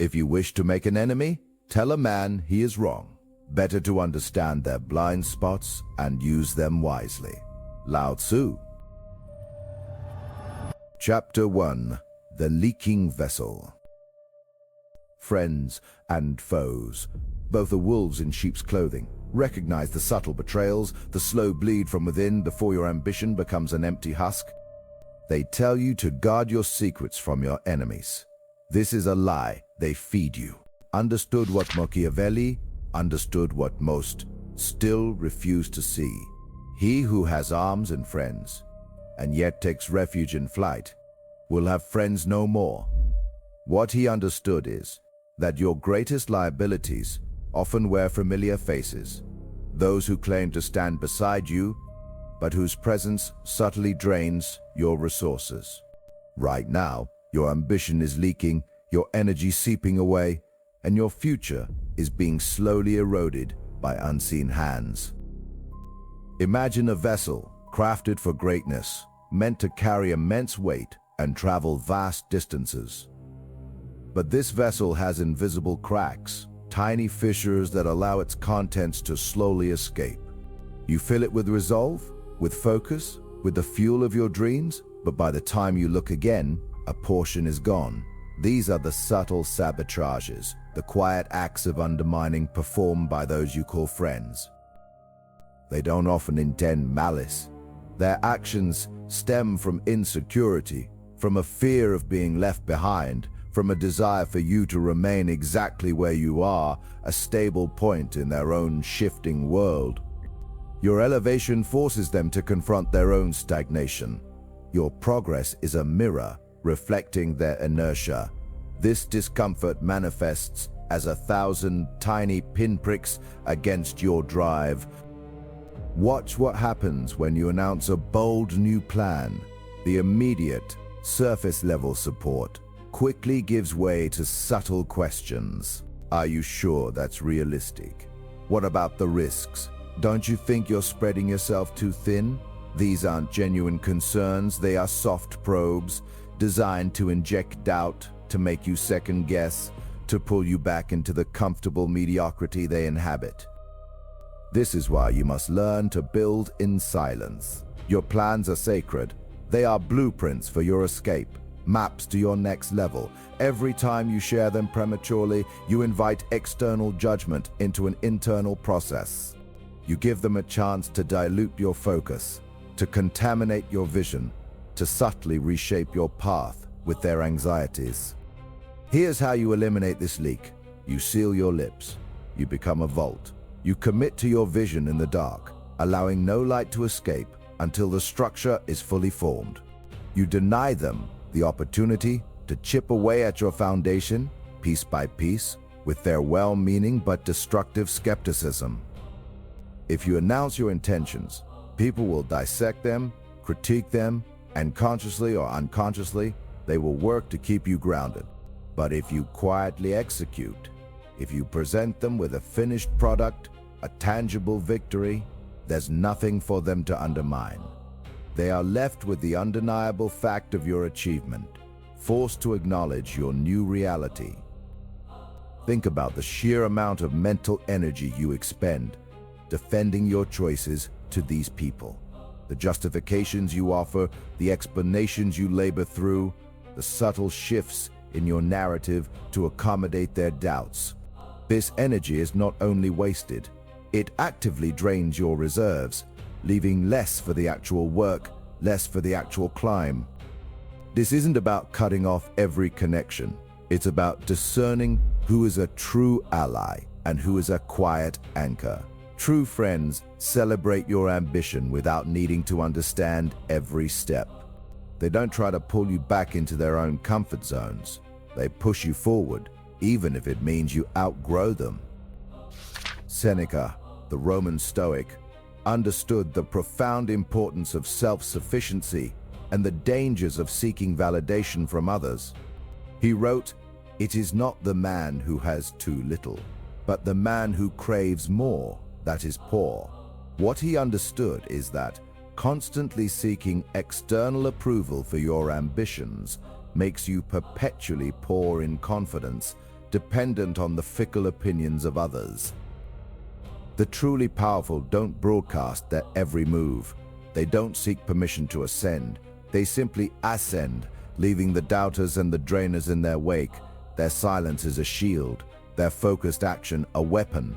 If you wish to make an enemy, tell a man he is wrong. Better to understand their blind spots and use them wisely. Lao Tzu. Chapter 1. The Leaking Vessel. Friends and foes, both are wolves in sheep's clothing. Recognize the subtle betrayals, the slow bleed from within before your ambition becomes an empty husk. They tell you to guard your secrets from your enemies. This is a lie. They feed you. Understood what Machiavelli understood what most still refuse to see. He who has arms and friends, and yet takes refuge in flight, will have friends no more. What he understood is that your greatest liabilities often wear familiar faces, those who claim to stand beside you, but whose presence subtly drains your resources. Right now, your ambition is leaking, your energy seeping away, and your future is being slowly eroded by unseen hands. Imagine a vessel crafted for greatness, meant to carry immense weight and travel vast distances. But this vessel has invisible cracks, tiny fissures that allow its contents to slowly escape. You fill it with resolve, with focus, with the fuel of your dreams, but by the time you look again, a portion is gone. These are the subtle sabotages, the quiet acts of undermining performed by those you call friends. They don't often intend malice. Their actions stem from insecurity, from a fear of being left behind, from a desire for you to remain exactly where you are, a stable point in their own shifting world. Your elevation forces them to confront their own stagnation. Your progress is a mirror reflecting their inertia. This discomfort manifests as 1,000 tiny pinpricks against your drive. Watch what happens when you announce a bold new plan. The immediate, surface-level support quickly gives way to subtle questions. Are you sure that's realistic? What about the risks? Don't you think you're spreading yourself too thin? These aren't genuine concerns, they are soft probes, designed to inject doubt, to make you second guess, to pull you back into the comfortable mediocrity they inhabit. This is why you must learn to build in silence. Your plans are sacred. They are blueprints for your escape, maps to your next level. Every time you share them prematurely, you invite external judgment into an internal process. You give them a chance to dilute your focus, to contaminate your vision, to subtly reshape your path with their anxieties. Here's how you eliminate this leak. You seal your lips. You become a vault. You commit to your vision in the dark, allowing no light to escape until the structure is fully formed. You deny them the opportunity to chip away at your foundation, piece by piece, with their well-meaning but destructive skepticism. If you announce your intentions, people will dissect them, critique them, and consciously or unconsciously, they will work to keep you grounded. But if you quietly execute, if you present them with a finished product, a tangible victory, there's nothing for them to undermine. They are left with the undeniable fact of your achievement, forced to acknowledge your new reality. Think about the sheer amount of mental energy you expend defending your choices to these people. The justifications you offer, the explanations you labor through, the subtle shifts in your narrative to accommodate their doubts. This energy is not only wasted, it actively drains your reserves, leaving less for the actual work, less for the actual climb. This isn't about cutting off every connection. It's about discerning who is a true ally and who is a quiet anchor. True friends celebrate your ambition without needing to understand every step. They don't try to pull you back into their own comfort zones. They push you forward, even if it means you outgrow them. Seneca, the Roman Stoic, understood the profound importance of self-sufficiency and the dangers of seeking validation from others. He wrote, "It is not the man who has too little, but the man who craves more that is poor." What he understood is that constantly seeking external approval for your ambitions makes you perpetually poor in confidence, dependent on the fickle opinions of others. The truly powerful don't broadcast their every move. They don't seek permission to ascend. They simply ascend, leaving the doubters and the drainers in their wake. Their silence is a shield, their focused action a weapon.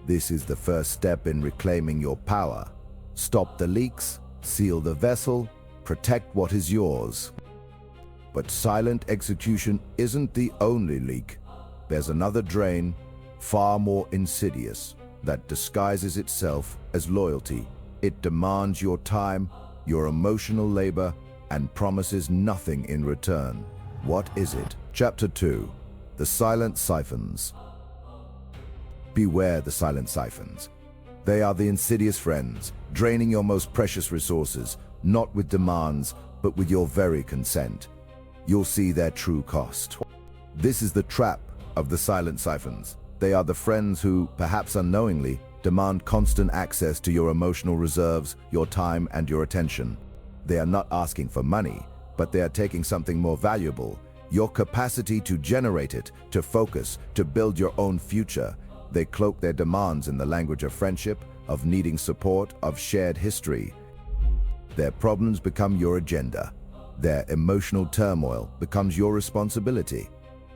This is the first step in reclaiming your power. Stop the leaks, seal the vessel, protect what is yours. But silent execution isn't the only leak. There's another drain, far more insidious, that disguises itself as loyalty. It demands your time, your emotional labor, and promises nothing in return. What is it? Chapter 2. The Silent Siphons. Beware the silent siphons. They are the insidious friends, draining your most precious resources, not with demands, but with your very consent. You'll see their true cost. This is the trap of the silent siphons. They are the friends who, perhaps unknowingly, demand constant access to your emotional reserves, your time, and your attention. They are not asking for money, but they are taking something more valuable: your capacity to generate it, to focus, to build your own future. They cloak their demands in the language of friendship, of needing support, of shared history. Their problems become your agenda. Their emotional turmoil becomes your responsibility.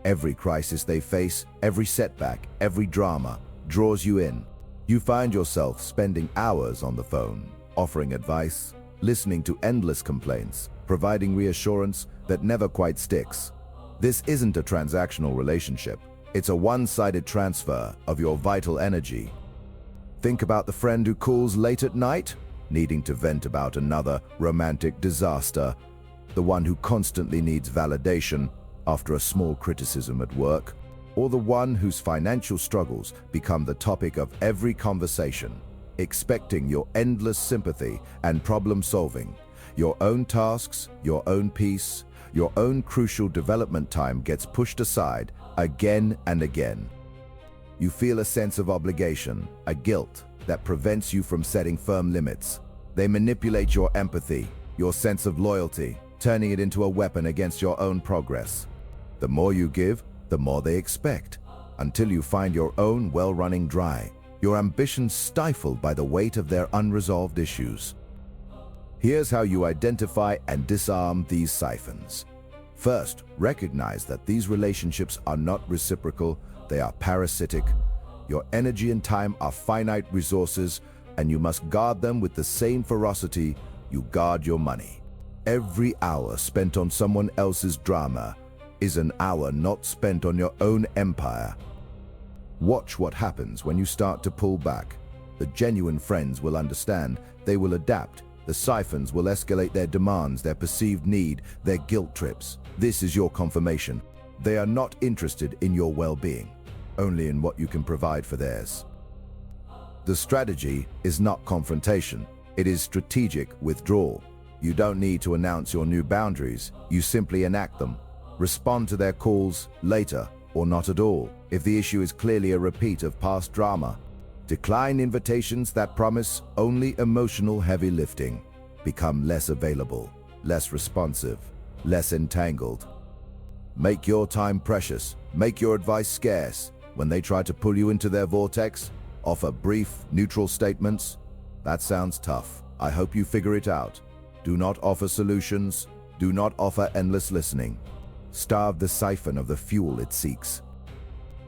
Every crisis they face, every setback, every drama draws you in. You find yourself spending hours on the phone, offering advice, listening to endless complaints, providing reassurance that never quite sticks. This isn't a transactional relationship. It's a one-sided transfer of your vital energy. Think about the friend who calls late at night, needing to vent about another romantic disaster, the one who constantly needs validation after a small criticism at work, or the one whose financial struggles become the topic of every conversation, expecting your endless sympathy and problem-solving. Your own tasks, your own peace, your own crucial development time gets pushed aside again and again. You feel a sense of obligation, a guilt that prevents you from setting firm limits. They manipulate your empathy, your sense of loyalty, turning it into a weapon against your own progress. The more you give, the more they expect, until you find your own well running dry, your ambitions stifled by the weight of their unresolved issues. Here's how you identify and disarm these siphons. First, recognize that these relationships are not reciprocal, they are parasitic. Your energy and time are finite resources, and you must guard them with the same ferocity you guard your money. Every hour spent on someone else's drama is an hour not spent on your own empire. Watch what happens when you start to pull back. The genuine friends will understand, they will adapt. The siphons will escalate their demands, their perceived need, their guilt trips. This is your confirmation. They are not interested in your well-being, only in what you can provide for theirs. The strategy is not confrontation. It is strategic withdrawal. You don't need to announce your new boundaries. You simply enact them. Respond to their calls later or not at all if the issue is clearly a repeat of past drama. Decline invitations that promise only emotional heavy lifting. Become less available, less responsive, less entangled. Make your time precious. Make your advice scarce. When they try to pull you into their vortex, offer brief, neutral statements. That sounds tough. I hope you figure it out. Do not offer solutions. Do not offer endless listening. Starve the siphon of the fuel it seeks.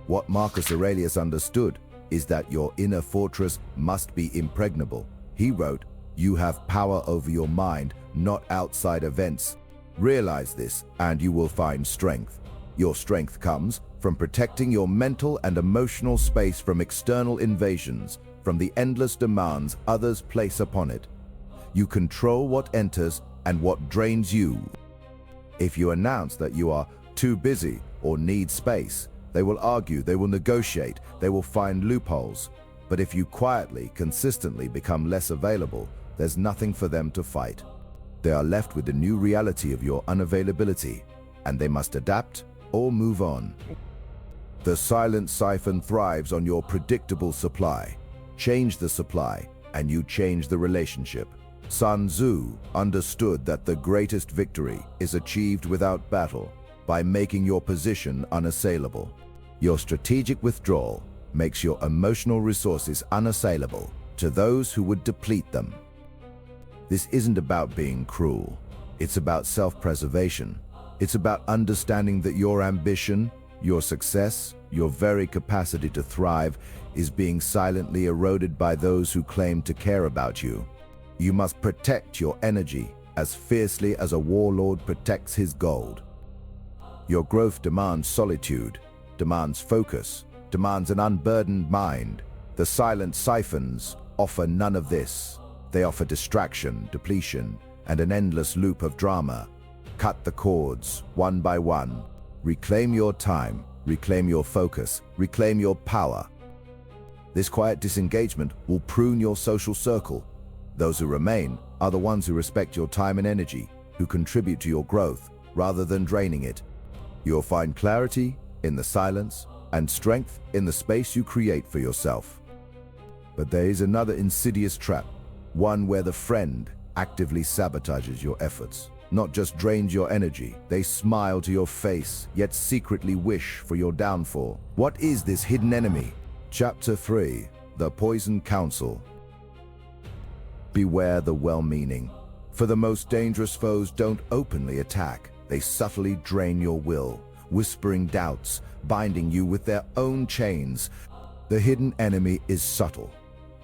What Marcus Aurelius understood is that your inner fortress must be impregnable. He wrote, "You have power over your mind, not outside events. Realize this, and you will find strength. Your strength comes from protecting your mental and emotional space from external invasions, from the endless demands others place upon it. You control what enters and what drains you. If you announce that you are too busy or need space, they will argue, they will negotiate, they will find loopholes. But if you quietly, consistently become less available, there's nothing for them to fight. They are left with the new reality of your unavailability, and they must adapt or move on. The silent siphon thrives on your predictable supply. Change the supply, and you change the relationship. Sun Tzu understood that the greatest victory is achieved without battle, by making your position unassailable. Your strategic withdrawal makes your emotional resources unassailable to those who would deplete them. This isn't about being cruel. It's about self-preservation. It's about understanding that your ambition, your success, your very capacity to thrive is being silently eroded by those who claim to care about you. You must protect your energy as fiercely as a warlord protects his gold. Your growth demands solitude, demands focus, demands an unburdened mind. The silent siphons offer none of this. They offer distraction, depletion, and an endless loop of drama. Cut the cords, one by one. Reclaim your time, reclaim your focus, reclaim your power. This quiet disengagement will prune your social circle. Those who remain are the ones who respect your time and energy, who contribute to your growth rather than draining it. You'll find clarity in the silence and strength in the space you create for yourself. But there is another insidious trap, one where the friend actively sabotages your efforts. Not just drains your energy, they smile to your face, yet secretly wish for your downfall. What is this hidden enemy? Chapter 3, The Poison Counsel. Beware the well-meaning. For the most dangerous foes don't openly attack. They subtly drain your will, whispering doubts, binding you with their own chains. The hidden enemy is subtle.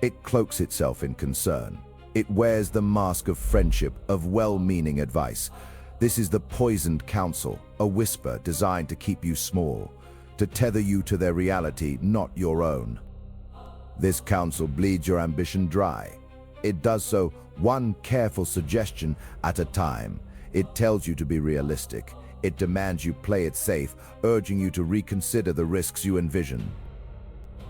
It cloaks itself in concern. It wears the mask of friendship, of well-meaning advice. This is the poisoned counsel, a whisper designed to keep you small, to tether you to their reality, not your own. This counsel bleeds your ambition dry. It does so one careful suggestion at a time. It tells you to be realistic. It demands you play it safe, urging you to reconsider the risks you envision.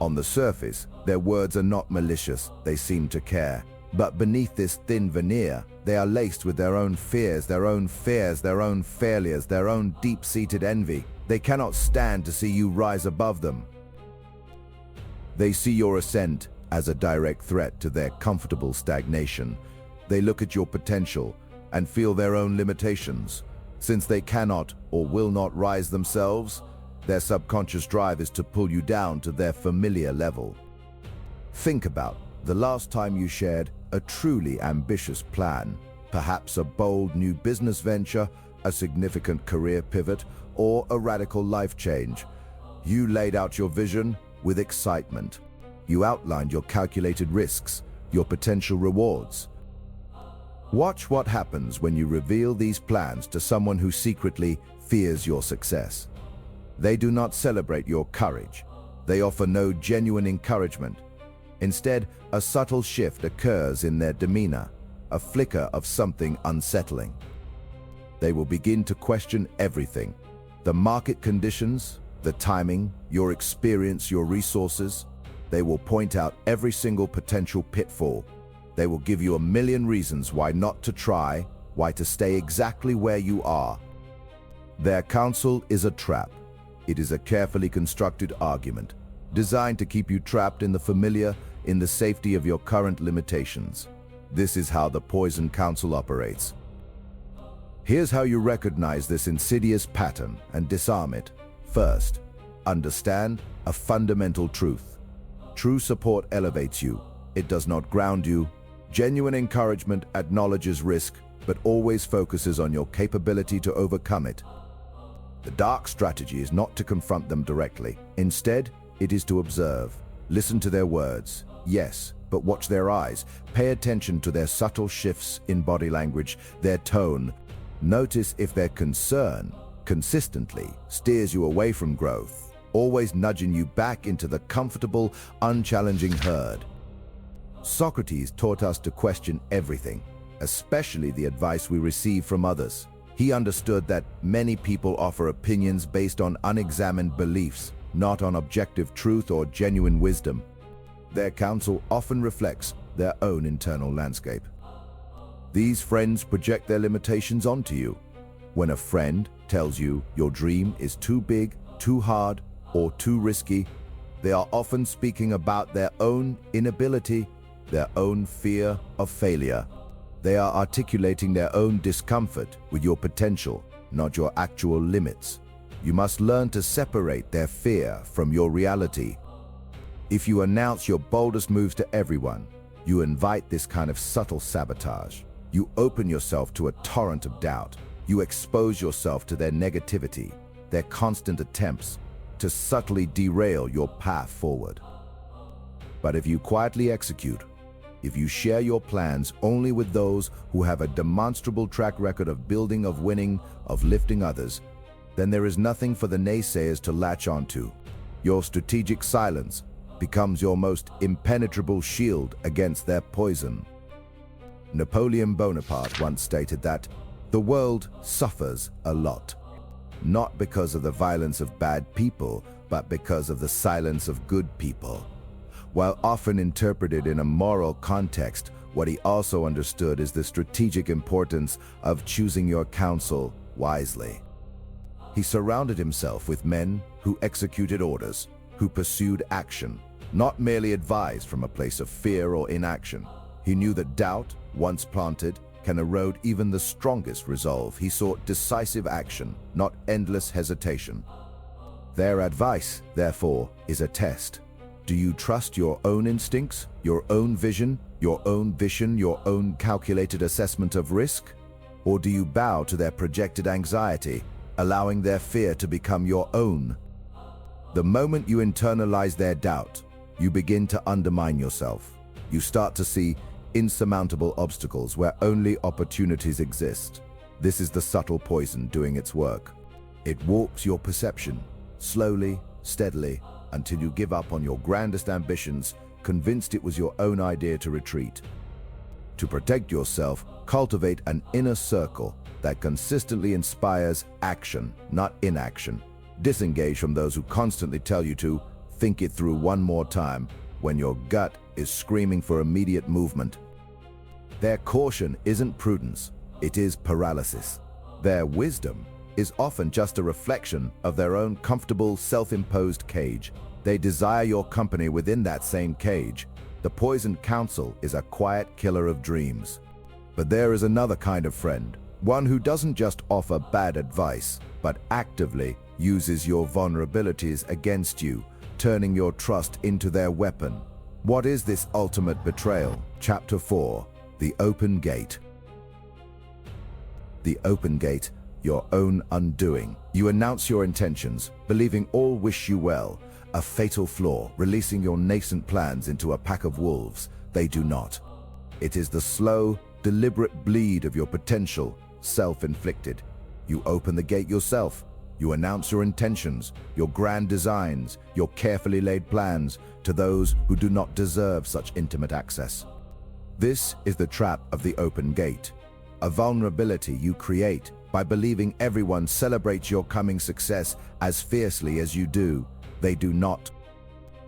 On the surface, their words are not malicious, they seem to care. But beneath this thin veneer, they are laced with their own fears, their own failures, their own deep-seated envy. They cannot stand to see you rise above them. They see your ascent as a direct threat to their comfortable stagnation. They look at your potential and feel their own limitations. Since they cannot or will not rise themselves, their subconscious drive is to pull you down to their familiar level. Think about the last time you shared a truly ambitious plan, perhaps a bold new business venture, a significant career pivot, or a radical life change. You laid out your vision with excitement. You outlined your calculated risks, your potential rewards. Watch what happens when you reveal these plans to someone who secretly fears your success. They do not celebrate your courage. They offer no genuine encouragement. Instead, a subtle shift occurs in their demeanor, a flicker of something unsettling. They will begin to question everything: the market conditions, the timing, your experience, your resources. They will point out every single potential pitfall. They will give you a million reasons why not to try, why to stay exactly where you are. Their counsel is a trap. It is a carefully constructed argument, designed to keep you trapped in the familiar, in the safety of your current limitations. This is how the poison counsel operates. Here's how you recognize this insidious pattern and disarm it. First, understand a fundamental truth. True support elevates you. It does not ground you. Genuine encouragement acknowledges risk, but always focuses on your capability to overcome it. The dark strategy is not to confront them directly. Instead, it is to observe. Listen to their words, yes, but watch their eyes. Pay attention to their subtle shifts in body language, their tone. Notice if their concern consistently steers you away from growth, always nudging you back into the comfortable, unchallenging herd. Socrates taught us to question everything, especially the advice we receive from others. He understood that many people offer opinions based on unexamined beliefs, not on objective truth or genuine wisdom. Their counsel often reflects their own internal landscape. These friends project their limitations onto you. When a friend tells you your dream is too big, too hard, or too risky, they are often speaking about their own inability, their own fear of failure. They are articulating their own discomfort with your potential, not your actual limits. You must learn to separate their fear from your reality. If you announce your boldest moves to everyone, you invite this kind of subtle sabotage. You open yourself to a torrent of doubt. You expose yourself to their negativity, their constant attempts to subtly derail your path forward. But if you quietly execute, if you share your plans only with those who have a demonstrable track record of building, of winning, of lifting others, then there is nothing for the naysayers to latch onto. Your strategic silence becomes your most impenetrable shield against their poison. Napoleon Bonaparte once stated that the world suffers a lot, not because of the violence of bad people, but because of the silence of good people. While often interpreted in a moral context, what he also understood is the strategic importance of choosing your counsel wisely. He surrounded himself with men who executed orders, who pursued action, not merely advised from a place of fear or inaction. He knew that doubt, once planted, can erode even the strongest resolve. He sought decisive action, not endless hesitation. Their advice, therefore, is a test. Do you trust your own instincts, your own vision, your own calculated assessment of risk? Or do you bow to their projected anxiety, allowing their fear to become your own? The moment you internalize their doubt, you begin to undermine yourself. You start to see insurmountable obstacles where only opportunities exist. This is the subtle poison doing its work. It warps your perception, slowly, steadily, until you give up on your grandest ambitions, convinced it was your own idea to retreat. To protect yourself, cultivate an inner circle that consistently inspires action, not inaction. Disengage from those who constantly tell you to think it through one more time when your gut is screaming for immediate movement. Their caution isn't prudence, it is paralysis. Their wisdom is often just a reflection of their own comfortable, self-imposed cage. They desire your company within that same cage. The poisoned counsel is a quiet killer of dreams. But there is another kind of friend, one who doesn't just offer bad advice, but actively uses your vulnerabilities against you, turning your trust into their weapon. What is this ultimate betrayal? Chapter 4, The Open Gate. The open gate, your own undoing. You announce your intentions, believing all wish you well, a fatal flaw, releasing your nascent plans into a pack of wolves. They do not. It is the slow, deliberate bleed of your potential, self-inflicted. You open the gate yourself. You announce your intentions, your grand designs, your carefully laid plans to those who do not deserve such intimate access. This is the trap of the open gate, a vulnerability you create by believing everyone celebrates your coming success as fiercely as you do. They do not.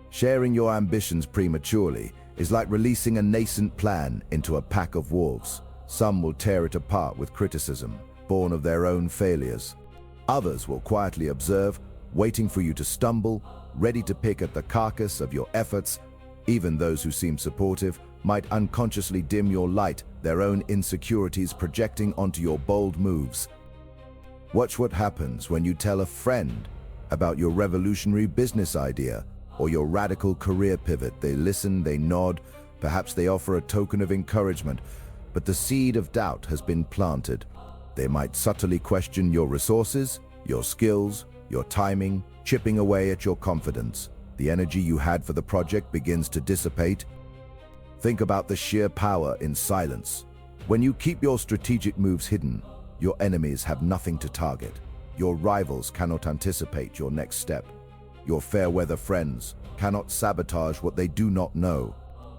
Sharing your ambitions prematurely is like releasing a nascent plan into a pack of wolves. Some will tear it apart with criticism, born of their own failures. Others will quietly observe, waiting for you to stumble, ready to pick at the carcass of your efforts. Even those who seem supportive might unconsciously dim your light, their own insecurities projecting onto your bold moves. Watch what happens when you tell a friend about your revolutionary business idea or your radical career pivot. They listen, they nod, perhaps they offer a token of encouragement, but the seed of doubt has been planted. They might subtly question your resources, your skills, your timing, chipping away at your confidence. The energy you had for the project begins to dissipate. Think about the sheer power in silence. When you keep your strategic moves hidden, your enemies have nothing to target. Your rivals cannot anticipate your next step. Your fair-weather friends cannot sabotage what they do not know.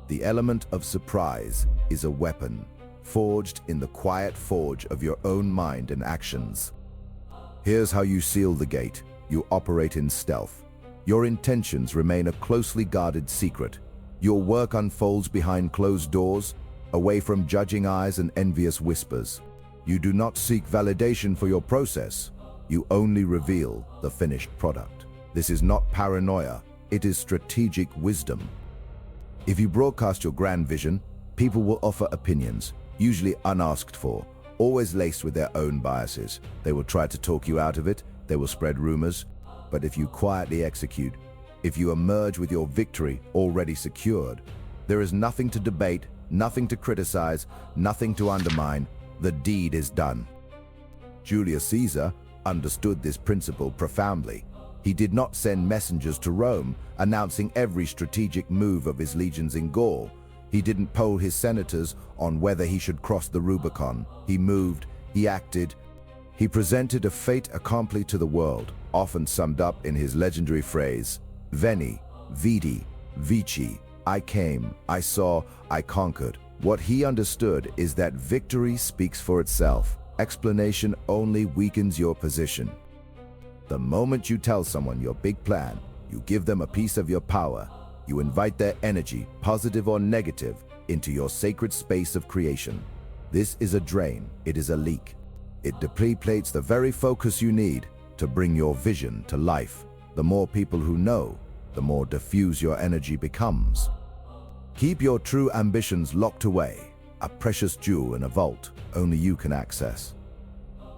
The element of surprise is a weapon, forged in the quiet forge of your own mind and actions. Here's how you seal the gate. You operate in stealth. Your intentions remain a closely guarded secret. Your work unfolds behind closed doors, away from judging eyes and envious whispers. You do not seek validation for your process. You only reveal the finished product. This is not paranoia, it is strategic wisdom. If you broadcast your grand vision, people will offer opinions, usually unasked for, always laced with their own biases. They will try to talk you out of it, They will spread rumors, but if you quietly execute, if you emerge with your victory already secured, there is nothing to debate, nothing to criticize, nothing to undermine. The deed is done. Julius Caesar understood this principle profoundly. He did not send messengers to Rome announcing every strategic move of his legions in Gaul. He didn't poll his senators on whether he should cross the Rubicon. He moved, he acted. He presented a fait accompli to the world, often summed up in his legendary phrase, Veni, Vidi, Vici, I came, I saw, I conquered. What he understood is that victory speaks for itself. Explanation only weakens your position. The moment you tell someone your big plan, you give them a piece of your power. You invite their energy, positive or negative, into your sacred space of creation. This is a drain, it is a leak. It depletes the very focus you need to bring your vision to life. The more people who know, the more diffuse your energy becomes. Keep your true ambitions locked away, a precious jewel in a vault only you can access.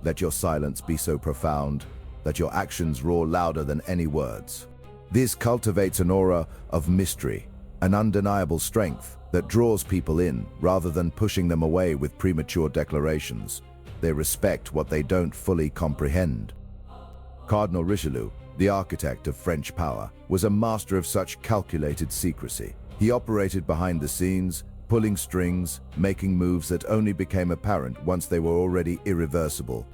Let your silence be so profound that your actions roar louder than any words. This cultivates an aura of mystery, an undeniable strength that draws people in rather than pushing them away with premature declarations. They respect what they don't fully comprehend. Cardinal Richelieu, the architect of French power, was a master of such calculated secrecy. He operated behind the scenes, pulling strings, making moves that only became apparent once they were already irreversible.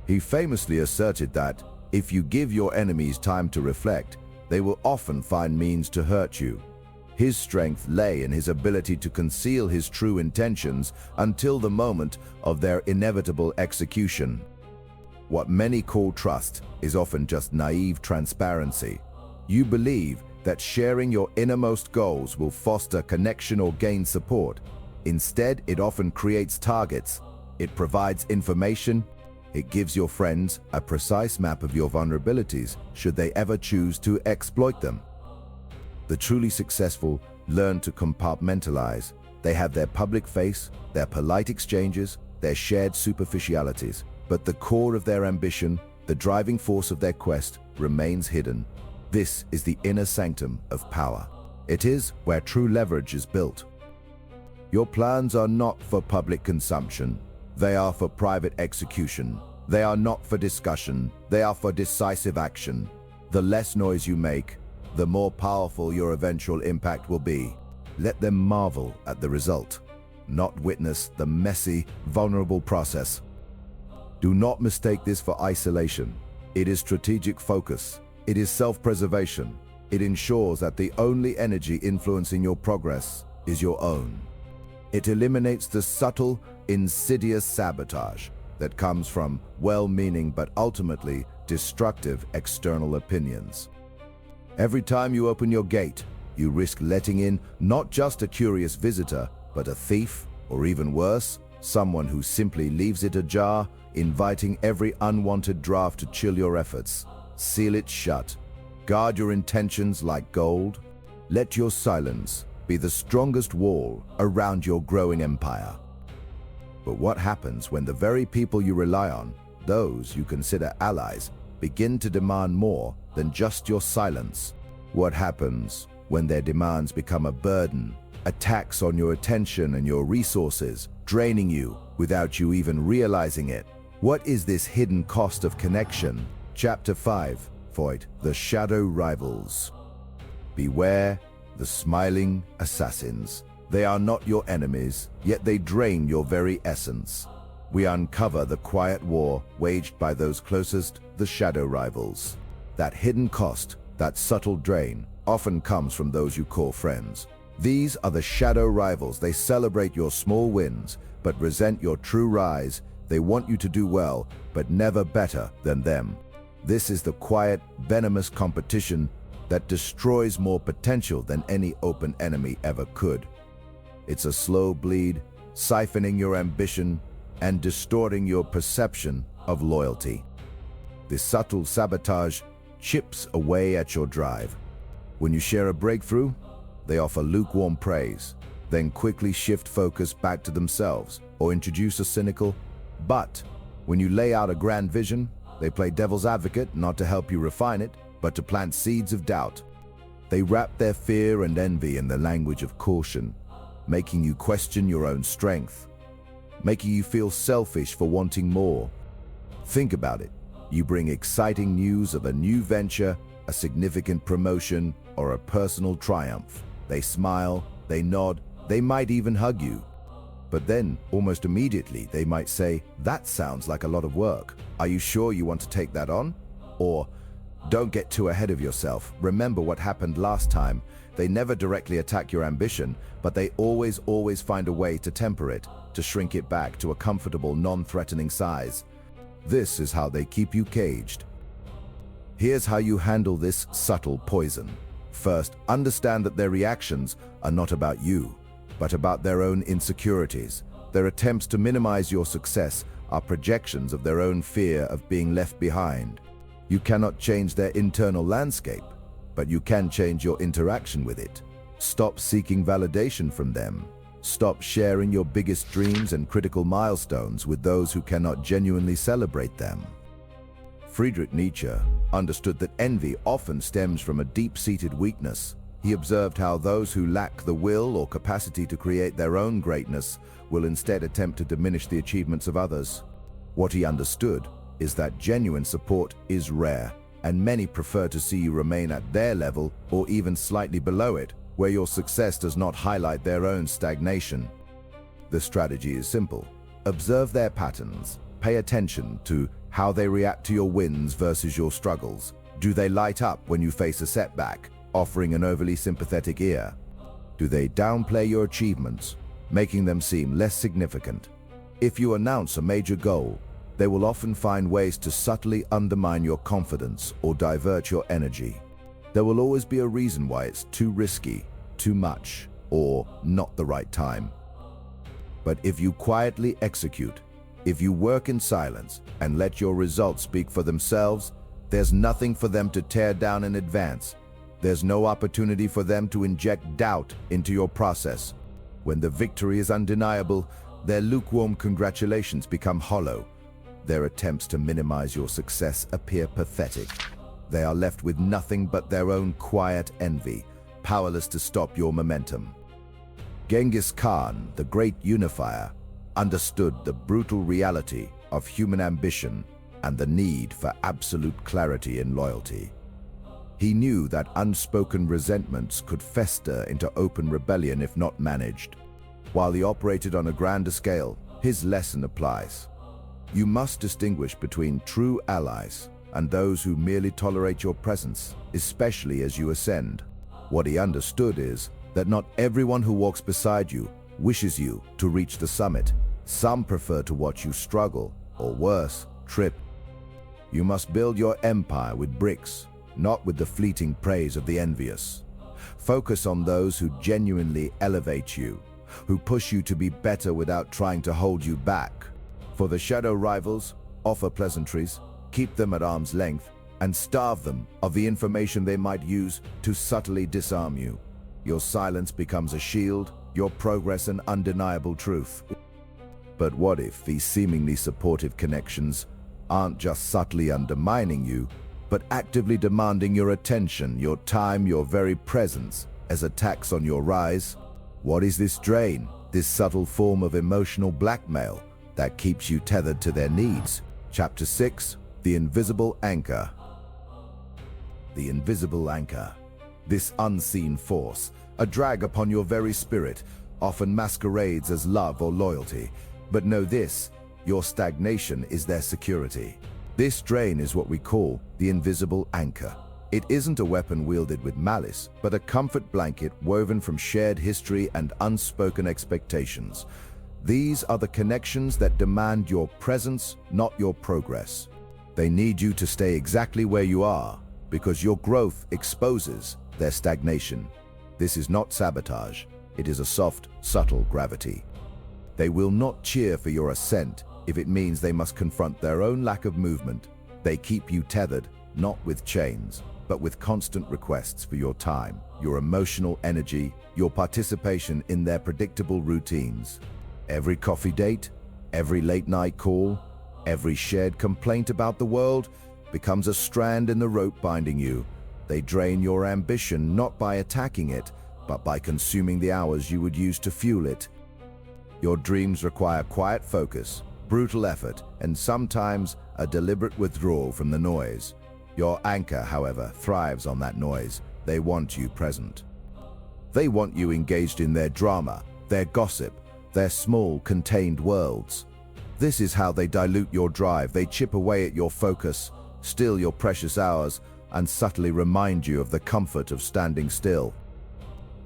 He famously asserted that, if you give your enemies time to reflect, they will often find means to hurt you. His strength lay in his ability to conceal his true intentions until the moment of their inevitable execution. What many call trust is often just naive transparency. You believe that sharing your innermost goals will foster connection or gain support. Instead, it often creates targets. It provides information. It gives your friends a precise map of your vulnerabilities should they ever choose to exploit them. The truly successful learn to compartmentalize. They have their public face, their polite exchanges, their shared superficialities, but the core of their ambition, the driving force of their quest, remains hidden. This is the inner sanctum of power. It is where true leverage is built. Your plans are not for public consumption. They are for private execution. They are not for discussion. They are for decisive action. The less noise you make, the more powerful your eventual impact will be. Let them marvel at the result, not witness the messy, vulnerable process. Do not mistake this for isolation. It is strategic focus. It is self-preservation. It ensures that the only energy influencing your progress is your own. It eliminates the subtle, insidious sabotage that comes from well-meaning but ultimately destructive external opinions. Every time you open your gate, you risk letting in not just a curious visitor, but a thief, or even worse, someone who simply leaves it ajar, inviting every unwanted draft to chill your efforts. Seal it shut. Guard your intentions like gold. Let your silence be the strongest wall around your growing empire. But what happens when the very people you rely on, those you consider allies, begin to demand more than just your silence? What happens when their demands become a burden, a tax on your attention and your resources, draining you without you even realizing it? What is this hidden cost of connection? Chapter 5, Void, the Shadow Rivals. Beware the smiling assassins. They are not your enemies, yet they drain your very essence. We uncover the quiet war waged by those closest, the shadow rivals. That hidden cost, that subtle drain, often comes from those you call friends. These are the shadow rivals. They celebrate your small wins, but resent your true rise. They want you to do well, but never better than them. This is the quiet, venomous competition that destroys more potential than any open enemy ever could. It's a slow bleed, siphoning your ambition and distorting your perception of loyalty. This subtle sabotage chips away at your drive. When you share a breakthrough, they offer lukewarm praise, then quickly shift focus back to themselves or introduce a cynical "but." When you lay out a grand vision, They play devil's advocate not to help you refine it, but to plant seeds of doubt. They wrap their fear and envy in the language of caution, making you question your own strength, making you feel selfish for wanting more. Think about it. You bring exciting news of a new venture, a significant promotion, or a personal triumph. They smile, they nod, they might even hug you. But then, almost immediately, they might say, "That sounds like a lot of work. Are you sure you want to take that on?" Or, "Don't get too ahead of yourself. Remember what happened last time." They never directly attack your ambition, but they always find a way to temper it, to shrink it back to a comfortable, non-threatening size. This is how they keep you caged. Here's how you handle this subtle poison. First, understand that their reactions are not about you, but about their own insecurities. Their attempts to minimize your success are projections of their own fear of being left behind. You cannot change their internal landscape, but you can change your interaction with it. Stop seeking validation from them. Stop sharing your biggest dreams and critical milestones with those who cannot genuinely celebrate them. Friedrich Nietzsche understood that envy often stems from a deep-seated weakness. He observed how those who lack the will or capacity to create their own greatness will instead attempt to diminish the achievements of others. What he understood is that genuine support is rare, and many prefer to see you remain at their level or even slightly below it, where your success does not highlight their own stagnation. The strategy is simple. Observe their patterns. Pay attention to how they react to your wins versus your struggles. Do they light up when you face a setback, offering an overly sympathetic ear? Do they downplay your achievements, making them seem less significant? If you announce a major goal, they will often find ways to subtly undermine your confidence or divert your energy. There will always be a reason why it's too risky, too much, or not the right time. But if you quietly execute, if you work in silence and let your results speak for themselves, there's nothing for them to tear down in advance. There's no opportunity for them to inject doubt into your process. When the victory is undeniable, their lukewarm congratulations become hollow. Their attempts to minimize your success appear pathetic. They are left with nothing but their own quiet envy, powerless to stop your momentum. Genghis Khan, the great unifier, understood the brutal reality of human ambition and the need for absolute clarity and loyalty. He knew that unspoken resentments could fester into open rebellion if not managed. While he operated on a grander scale, his lesson applies. You must distinguish between true allies and those who merely tolerate your presence, especially as you ascend. What he understood is that not everyone who walks beside you wishes you to reach the summit. Some prefer to watch you struggle, or worse, trip. You must build your empire with bricks, not with the fleeting praise of the envious. Focus on those who genuinely elevate you, who push you to be better without trying to hold you back. For the shadow rivals, offer pleasantries, keep them at arm's length, and starve them of the information they might use to subtly disarm you. Your silence becomes a shield, your progress an undeniable truth. But what if these seemingly supportive connections aren't just subtly undermining you, but actively demanding your attention, your time, your very presence as a tax on your rise? What is this drain, this subtle form of emotional blackmail that keeps you tethered to their needs? Chapter 6, The Invisible Anchor. The invisible anchor. This unseen force, a drag upon your very spirit, often masquerades as love or loyalty. But know this, your stagnation is their security. This drain is what we call the invisible anchor. It isn't a weapon wielded with malice, but a comfort blanket woven from shared history and unspoken expectations. These are the connections that demand your presence, not your progress. They need you to stay exactly where you are, because your growth exposes their stagnation. This is not sabotage. It is a soft, subtle gravity. They will not cheer for your ascent if it means they must confront their own lack of movement. They keep you tethered, not with chains, but with constant requests for your time, your emotional energy, your participation in their predictable routines. Every coffee date, every late-night call, Every shared complaint about the world becomes a strand in the rope binding you. They drain your ambition not by attacking it, but by consuming the hours you would use to fuel it. Your dreams require quiet focus, brutal effort, and sometimes a deliberate withdrawal from the noise. Your anchor, however, thrives on that noise. They want you present. They want you engaged in their drama, their gossip, their small, contained worlds. This is how they dilute your drive. They chip away at your focus, steal your precious hours, and subtly remind you of the comfort of standing still.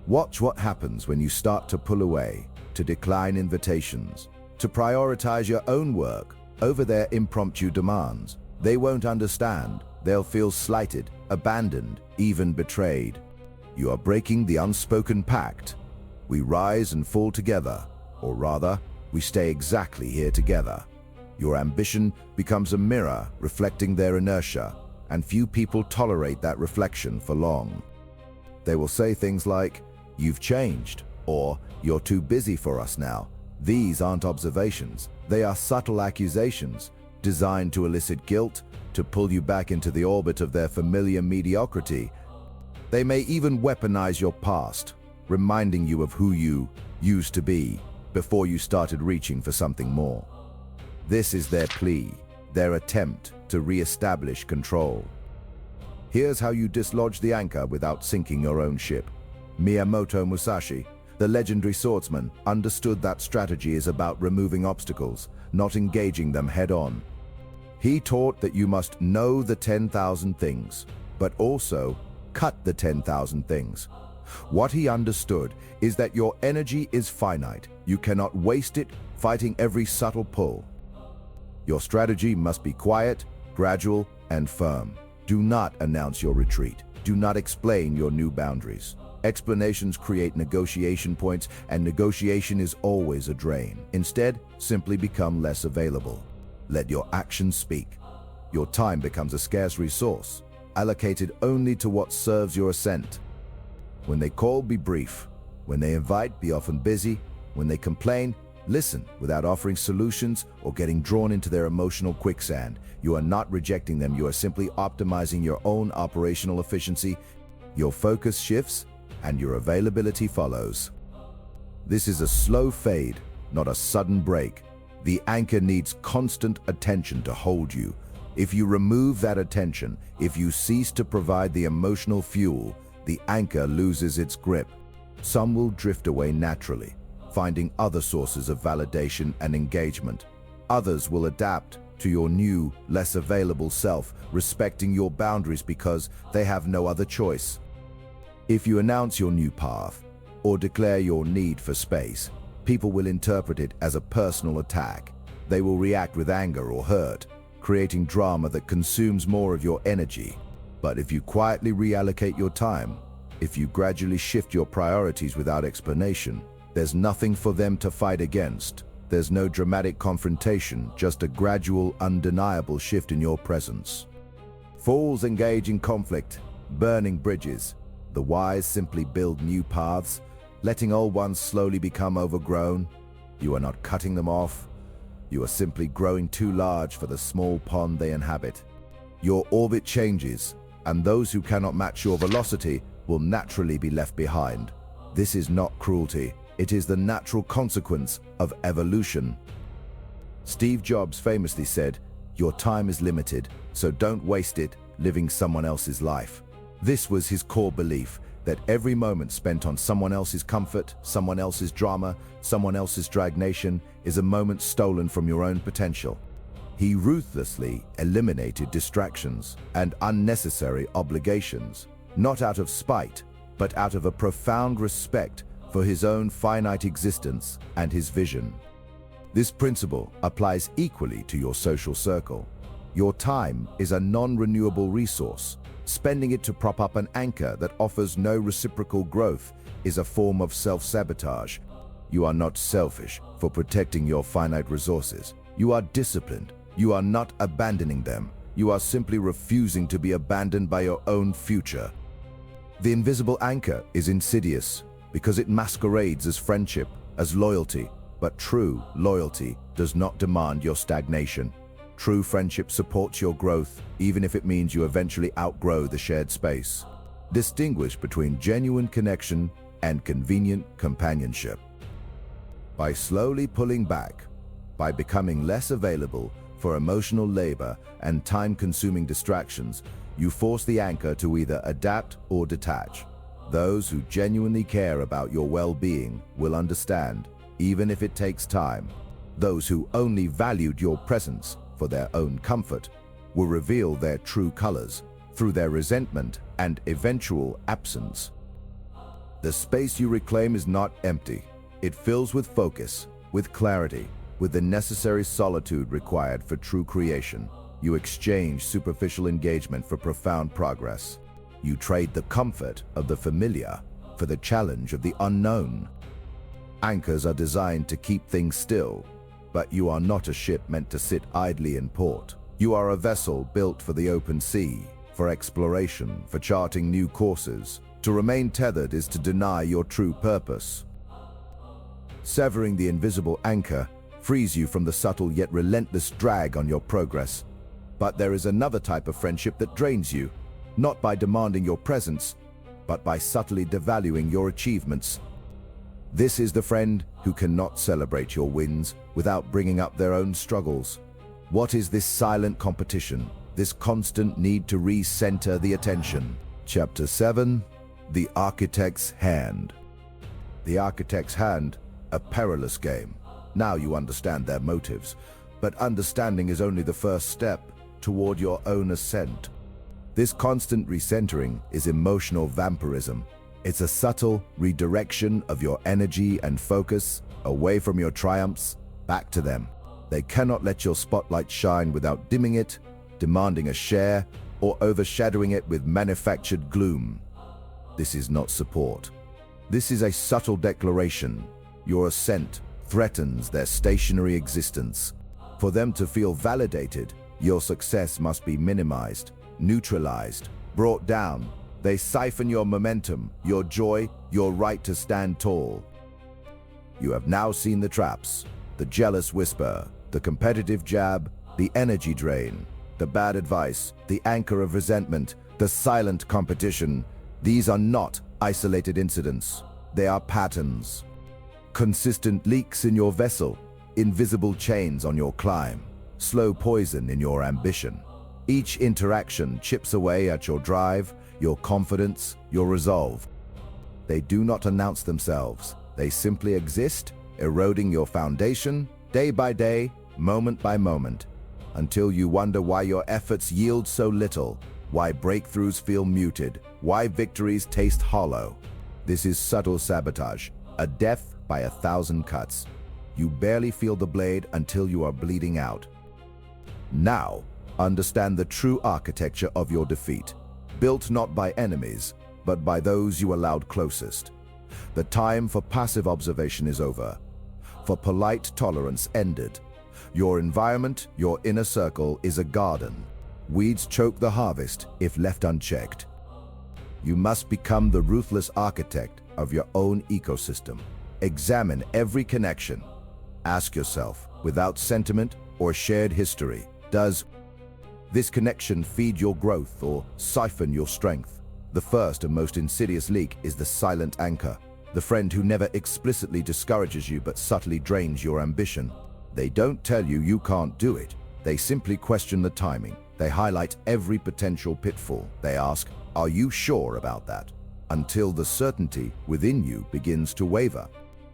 Watch what happens when you start to pull away, to decline invitations, to prioritize your own work over their impromptu demands. They won't understand. They'll feel slighted, abandoned, even betrayed. You are breaking the unspoken pact. We rise and fall together, or rather, we stay exactly here together. Your ambition becomes a mirror reflecting their inertia, and few people tolerate that reflection for long. They will say things like, "You've changed," or "You're too busy for us now." These aren't observations. They are subtle accusations designed to elicit guilt, to pull you back into the orbit of their familiar mediocrity. They may even weaponize your past, reminding you of who you used to be before you started reaching for something more. This is their plea, their attempt to re-establish control. Here's how you dislodge the anchor without sinking your own ship. Miyamoto Musashi, the legendary swordsman, understood that strategy is about removing obstacles, not engaging them head-on. He taught that you must know the 10,000 things, but also cut the 10,000 things. What he understood is that your energy is finite. You cannot waste it fighting every subtle pull. Your strategy must be quiet, gradual, and firm. Do not announce your retreat. Do not explain your new boundaries. Explanations create negotiation points, and negotiation is always a drain. Instead, simply become less available. Let your actions speak. Your time becomes a scarce resource, allocated only to what serves your ascent. When they call, be brief. When they invite, be often busy. When they complain, listen without offering solutions or getting drawn into their emotional quicksand. You are not rejecting them, you are simply optimizing your own operational efficiency. Your focus shifts and your availability follows. This is a slow fade, not a sudden break. The anchor needs constant attention to hold you. If you remove that attention, if you cease to provide the emotional fuel, the anchor loses its grip. Some will drift away naturally, finding other sources of validation and engagement. Others will adapt to your new, less available self, respecting your boundaries because they have no other choice. If you announce your new path or declare your need for space, people will interpret it as a personal attack. They will react with anger or hurt, creating drama that consumes more of your energy. But if you quietly reallocate your time, if you gradually shift your priorities without explanation, there's nothing for them to fight against. There's no dramatic confrontation, just a gradual, undeniable shift in your presence. Fools engage in conflict, burning bridges. The wise simply build new paths, letting old ones slowly become overgrown. You are not cutting them off. You are simply growing too large for the small pond they inhabit. Your orbit changes, and those who cannot match your velocity will naturally be left behind. This is not cruelty. It is the natural consequence of evolution. Steve Jobs famously said, "Your time is limited, so don't waste it living someone else's life." This was his core belief, that every moment spent on someone else's comfort, someone else's drama, someone else's stagnation is a moment stolen from your own potential. He ruthlessly eliminated distractions and unnecessary obligations, not out of spite, but out of a profound respect for his own finite existence and his vision. This principle applies equally to your social circle. Your time is a non-renewable resource. Spending it to prop up an anchor that offers no reciprocal growth is a form of self-sabotage. You are not selfish for protecting your finite resources. You are disciplined. You are not abandoning them. You are simply refusing to be abandoned by your own future. The invisible anchor is insidious because it masquerades as friendship, as loyalty, but true loyalty does not demand your stagnation. True friendship supports your growth, even if it means you eventually outgrow the shared space. Distinguish between genuine connection and convenient companionship. By slowly pulling back, by becoming less available for emotional labor and time-consuming distractions, you force the anchor to either adapt or detach. Those who genuinely care about your well-being will understand, even if it takes time. Those who only valued your presence for their own comfort will reveal their true colors through their resentment and eventual absence. The space you reclaim is not empty. It fills with focus, with clarity, with the necessary solitude required for true creation. You exchange superficial engagement for profound progress. You trade the comfort of the familiar for the challenge of the unknown. Anchors are designed to keep things still, but you are not a ship meant to sit idly in port. You are a vessel built for the open sea, for exploration, for charting new courses. To remain tethered is to deny your true purpose. Severing the invisible anchor frees you from the subtle yet relentless drag on your progress. But there is another type of friendship that drains you, not by demanding your presence, but by subtly devaluing your achievements. This is the friend who cannot celebrate your wins without bringing up their own struggles. What is this silent competition, this constant need to recenter the attention? Chapter 7: The Architect's Hand. The Architect's Hand, a perilous game. Now you understand their motives, but understanding is only the first step toward your own ascent. This constant recentering is emotional vampirism. It's a subtle redirection of your energy and focus away from your triumphs, back to them. They cannot let your spotlight shine without dimming it, demanding a share, or overshadowing it with manufactured gloom. This is not support. This is a subtle declaration. Your ascent threatens their stationary existence. For them to feel validated, your success must be minimized, neutralized, brought down. They siphon your momentum, your joy, your right to stand tall. You have now seen the traps, the jealous whisper, the competitive jab, the energy drain, the bad advice, the anchor of resentment, the silent competition. These are not isolated incidents. They are patterns. Consistent leaks in your vessel, invisible chains on your climb, slow poison in your ambition. Each interaction chips away at your drive, your confidence, your resolve. They do not announce themselves. They simply exist, eroding your foundation, day by day, moment by moment, until you wonder why your efforts yield so little, why breakthroughs feel muted, why victories taste hollow. This is subtle sabotage, a death by 1,000 cuts. You barely feel the blade until you are bleeding out. Now, understand the true architecture of your defeat, built not by enemies, but by those you allowed closest. The time for passive observation is over, for polite tolerance ended. Your environment, your inner circle, is a garden. Weeds choke the harvest if left unchecked. You must become the ruthless architect of your own ecosystem. Examine every connection. Ask yourself, without sentiment or shared history, does this connection feed your growth or siphon your strength? The first and most insidious leak is the silent anchor, the friend who never explicitly discourages you but subtly drains your ambition. They don't tell you you can't do it. They simply question the timing. They highlight every potential pitfall. They ask, "Are you sure about that?" Until the certainty within you begins to waver.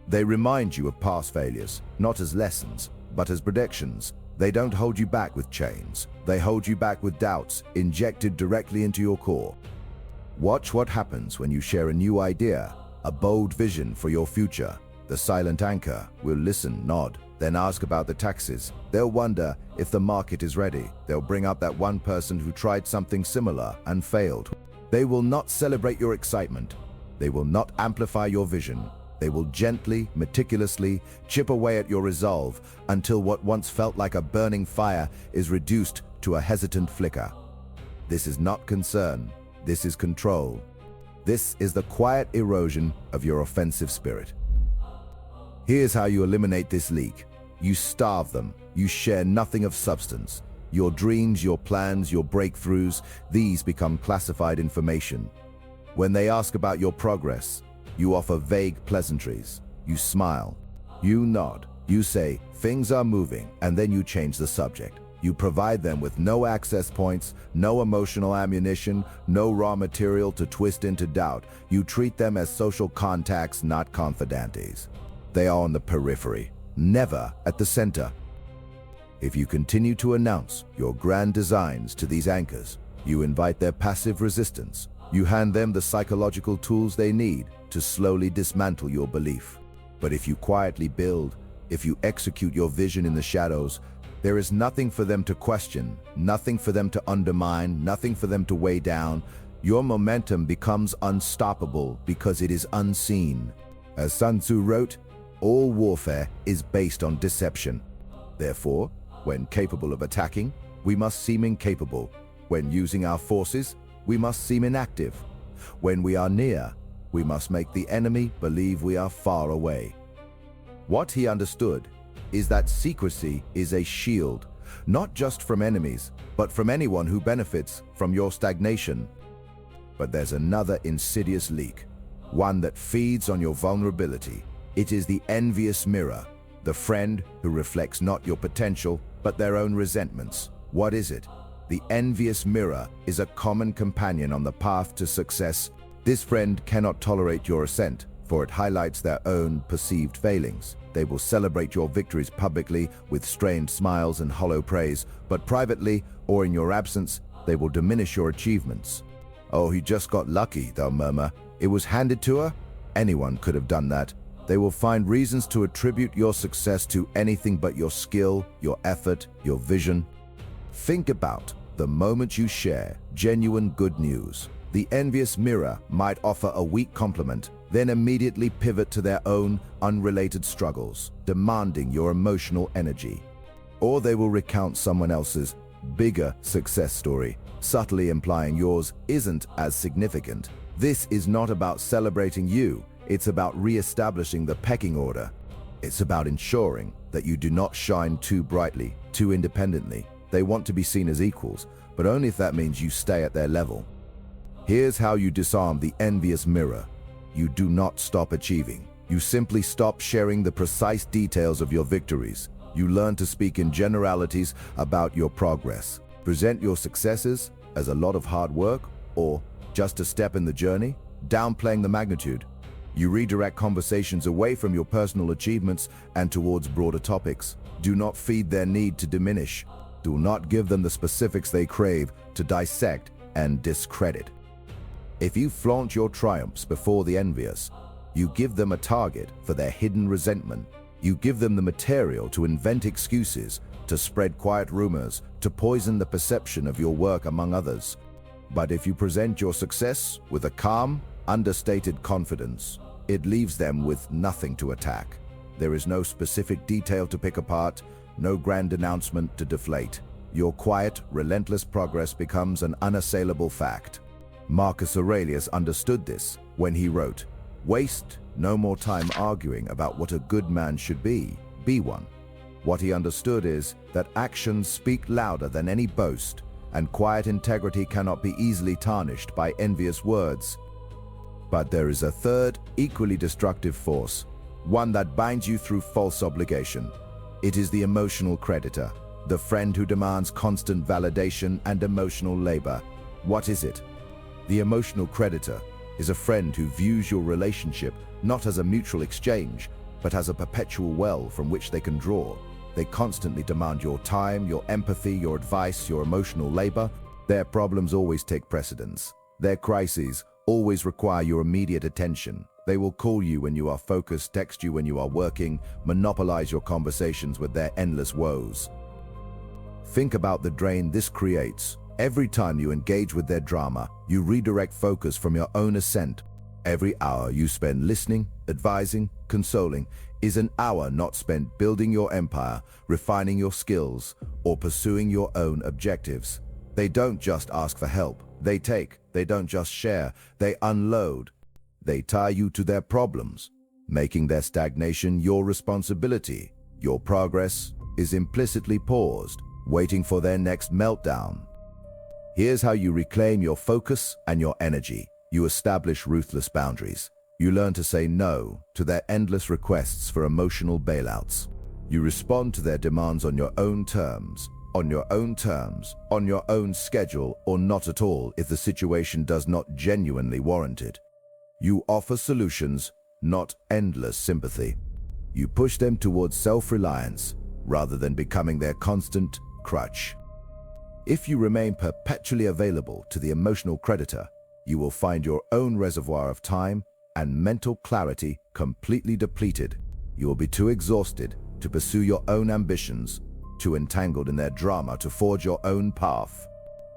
They remind you of past failures, not as lessons, but as predictions. They don't hold you back with chains. They hold you back with doubts injected directly into your core. Watch what happens when you share a new idea, a bold vision for your future. The silent anchor will listen, nod, then ask about the taxes. They'll wonder if the market is ready. They'll bring up that one person who tried something similar and failed. They will not celebrate your excitement. They will not amplify your vision. They will gently, meticulously chip away at your resolve until what once felt like a burning fire is reduced to a hesitant flicker. This is not concern. This is control. This is the quiet erosion of your offensive spirit. Here's how you eliminate this leak. You starve them. You share nothing of substance. Your dreams, your plans, your breakthroughs, these become classified information. When they ask about your progress, you offer vague pleasantries. You smile. You nod. You say, things are moving, and then you change the subject. You provide them with no access points, no emotional ammunition, no raw material to twist into doubt. You treat them as social contacts, not confidantes. They are on the periphery, never at the center. If you continue to announce your grand designs to these anchors, you invite their passive resistance. You hand them the psychological tools they need to slowly dismantle your belief. But if you quietly build, if you execute your vision in the shadows, there is nothing for them to question, nothing for them to undermine, nothing for them to weigh down. Your momentum becomes unstoppable because it is unseen. As Sun Tzu wrote, all warfare is based on deception. Therefore, when capable of attacking, we must seem incapable. When using our forces, we must seem inactive. When we are near, we must make the enemy believe we are far away. What he understood is that secrecy is a shield, not just from enemies, but from anyone who benefits from your stagnation. But there's another insidious leak, one that feeds on your vulnerability. It is the envious mirror, the friend who reflects not your potential, but their own resentments. What is it? The envious mirror is a common companion on the path to success. This friend cannot tolerate your ascent, for it highlights their own perceived failings. They will celebrate your victories publicly with strained smiles and hollow praise, but privately, or in your absence, they will diminish your achievements. Oh, he just got lucky, they'll murmur. It was handed to her? Anyone could have done that. They will find reasons to attribute your success to anything but your skill, your effort, your vision. Think about the moment you share genuine good news. The envious mirror might offer a weak compliment, then immediately pivot to their own unrelated struggles, demanding your emotional energy. Or they will recount someone else's bigger success story, subtly implying yours isn't as significant. This is not about celebrating you, it's about re-establishing the pecking order. It's about ensuring that you do not shine too brightly, too independently. They want to be seen as equals, but only if that means you stay at their level. Here's how you disarm the envious mirror. You do not stop achieving. You simply stop sharing the precise details of your victories. You learn to speak in generalities about your progress. Present your successes as a lot of hard work or just a step in the journey, downplaying the magnitude. You redirect conversations away from your personal achievements and towards broader topics. Do not feed their need to diminish. Do not give them the specifics they crave to dissect and discredit. If you flaunt your triumphs before the envious, you give them a target for their hidden resentment. You give them the material to invent excuses, to spread quiet rumors, to poison the perception of your work among others. But if you present your success with a calm, understated confidence, it leaves them with nothing to attack. There is no specific detail to pick apart, no grand announcement to deflate. Your quiet, relentless progress becomes an unassailable fact. Marcus Aurelius understood this when he wrote, "Waste no more time arguing about what a good man should be one." What he understood is that actions speak louder than any boast, and quiet integrity cannot be easily tarnished by envious words. But there is a third, equally destructive force, one that binds you through false obligation. It is the emotional creditor, the friend who demands constant validation and emotional labor. What is it? The emotional creditor is a friend who views your relationship not as a mutual exchange, but as a perpetual well from which they can draw. They constantly demand your time, your empathy, your advice, your emotional labor. Their problems always take precedence. Their crises always require your immediate attention. They will call you when you are focused, text you when you are working, monopolize your conversations with their endless woes. Think about the drain this creates. Every time you engage with their drama, you redirect focus from your own ascent. Every hour you spend listening, advising, consoling is an hour not spent building your empire, refining your skills, or pursuing your own objectives. They don't just ask for help. They take. They don't just share. They unload. They tie you to their problems, making their stagnation your responsibility. Your progress is implicitly paused. waiting for their next meltdown. Here's how you reclaim your focus and your energy. You establish ruthless boundaries. You learn to say no to their endless requests for emotional bailouts. You respond to their demands on your own terms, on your own schedule, or not at all if the situation does not genuinely warrant it. You offer solutions, not endless sympathy. You push them towards self-reliance rather than becoming their constant crutch. If you remain perpetually available to the emotional creditor, you will find your own reservoir of time and mental clarity completely depleted. You will be too exhausted to pursue your own ambitions, too entangled in their drama to forge your own path.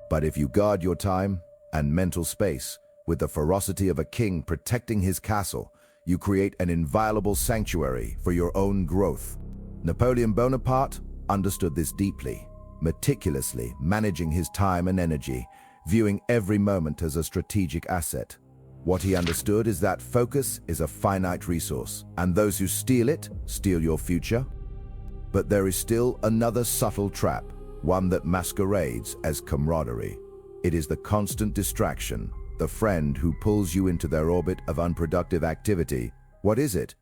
But if you guard your time and mental space with the ferocity of a king protecting his castle, you create an inviolable sanctuary for your own growth. Napoleon Bonaparte understood this deeply, meticulously managing his time and energy, viewing every moment as a strategic asset. What he understood is that focus is a finite resource, and those who steal it steal your future. But there is still another subtle trap, one that masquerades as camaraderie. It is the constant distraction, the friend who pulls you into their orbit of unproductive activity. What is it?